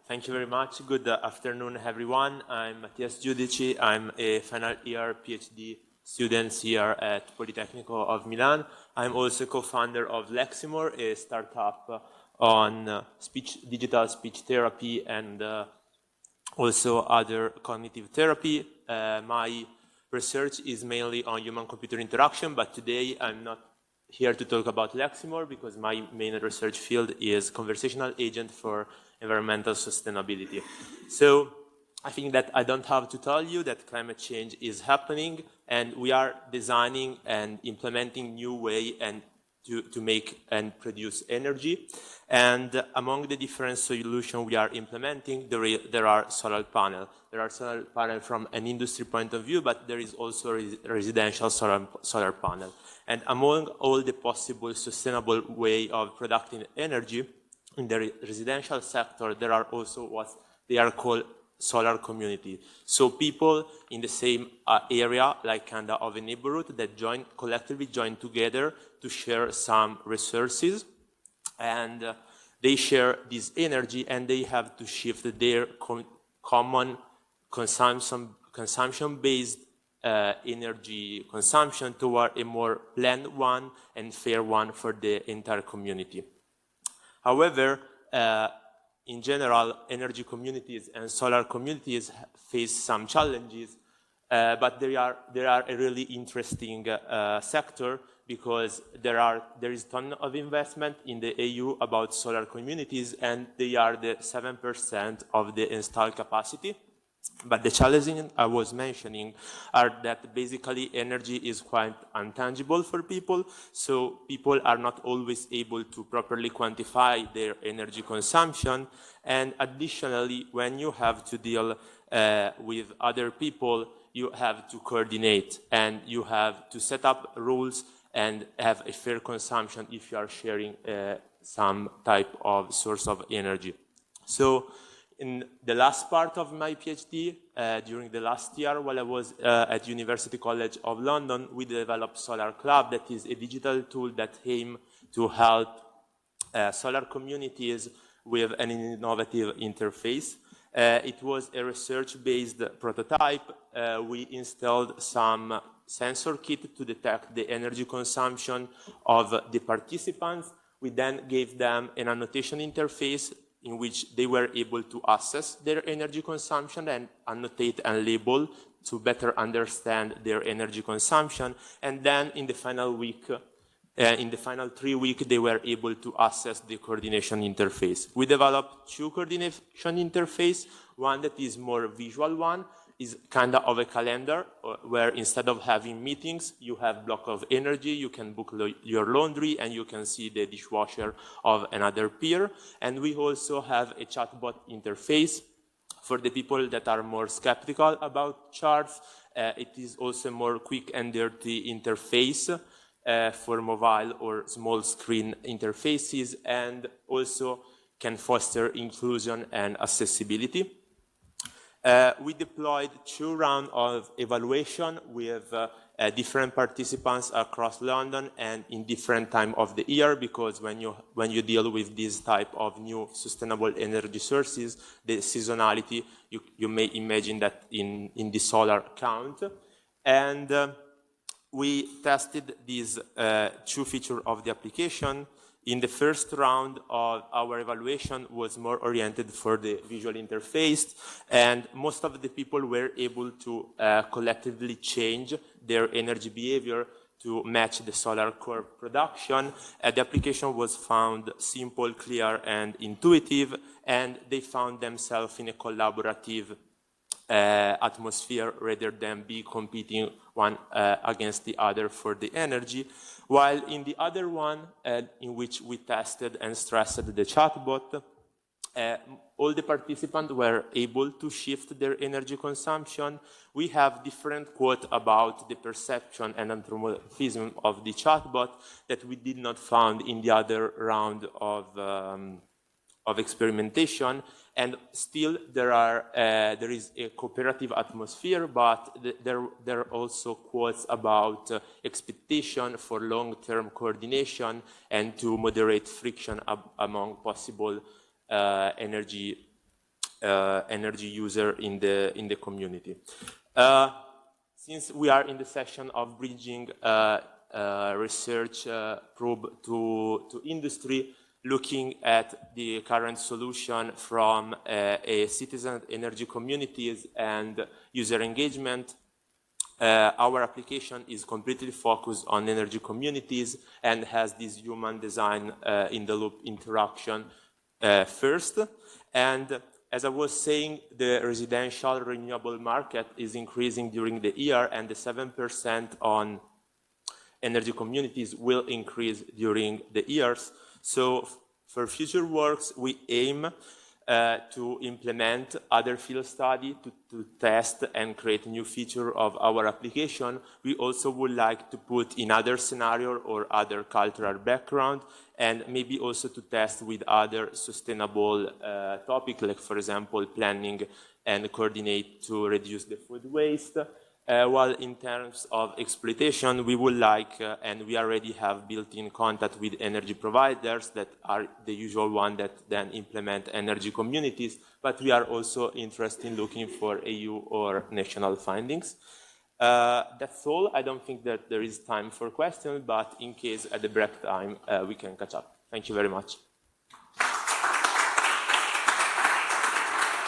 Thank you very much. Good afternoon, everyone. I'm Mathyas Giudici. I'm a final year PhD student here at Politecnico of Milan. I'm also co-founder of Leximor, a startup on digital speech therapy and also other cognitive therapy. My research is mainly on human-computer interaction, but today I'm not here to talk about Leximor because my main research field is conversational agent for environmental sustainability. So I think that I don't have to tell you that climate change is happening, and we are designing and implementing new way and to make and produce energy. And among the different solutions we are implementing, there are solar panels. There are solar panels from an industry point of view, but there is also a residential solar panel. And among all the possible sustainable way of producing energy, in the residential sector, there are also what they are called solar community. So people in the same area, like kind of a neighborhood, that collectively join together to share some resources, and they share this energy, and they have to shift their common consumption-based energy consumption toward a more planned one and fair one for the entire community. However, in general, energy communities and solar communities face some challenges, but they are a really interesting sector because there is a ton of investment in the EU about solar communities, and they are the 7% of the installed capacity. But the challenges I was mentioning are that basically energy is quite intangible for people, so people are not always able to properly quantify their energy consumption. And additionally, when you have to deal with other people, you have to coordinate and you have to set up rules and have a fair consumption if you are sharing some type of source of energy. So in the last part of my PhD, during the last year while I was at University College of London, we developed SolarClub, that is a digital tool that aims to help solar communities with an innovative interface. It was a research-based prototype. We installed some sensor kit to detect the energy consumption of the participants. We then gave them an annotation interface in which they were able to assess their energy consumption and annotate and label to better understand their energy consumption. And then in the final week, in the final 3 weeks, they were able to assess the coordination interface. We developed two coordination interfaces. One that is more visual one, is kind of a calendar where instead of having meetings, you have block of energy, you can book your laundry, and you can see the dishwasher of another peer. And we also have a chatbot interface for the people that are more skeptical about charts. It is also a more quick and dirty interface for mobile or small screen interfaces, and also can foster inclusion and accessibility. We deployed 2 rounds of evaluation with different participants across London and in different time of the year, because when you deal with this type of new sustainable energy sources, the seasonality, you may imagine that in the solar count. And we tested these 2 features of the application. In the first round of our evaluation was more oriented for the visual interface, and most of the people were able to collectively change their energy behavior to match the solar core production. The application was found simple, clear, and intuitive, and they found themselves in a collaborative atmosphere rather than be competing one against the other for the energy. While in the other one, in which we tested and stressed the chatbot, all the participants were able to shift their energy consumption. We have different quotes about the perception and anthropomorphism of the chatbot that we did not find in the other round of experimentation. And still there is a cooperative atmosphere, but there are also quotes about expectation for long-term coordination and to moderate friction among possible energy energy user in the community. Since we are in the session of bridging research probe to industry, looking at the current solution from a citizen energy communities and user engagement, our application is completely focused on energy communities and has this human design in the loop interaction first. And as I was saying, the residential renewable market is increasing during the year, and the 7% on energy communities will increase during the years. So for future works, we aim to implement other field study to test and create new feature of our application. We also would like to put in other scenario or other cultural background, and maybe also to test with other sustainable topic, like for example, planning and coordinate to reduce the food waste. While in terms of exploitation, we would like, and we already have built-in contact with energy providers that are the usual one that then implement energy communities, but we are also interested in looking for EU or national findings. That's all. I don't think that there is time for questions, but in case at the break time, we can catch up. Thank you very much.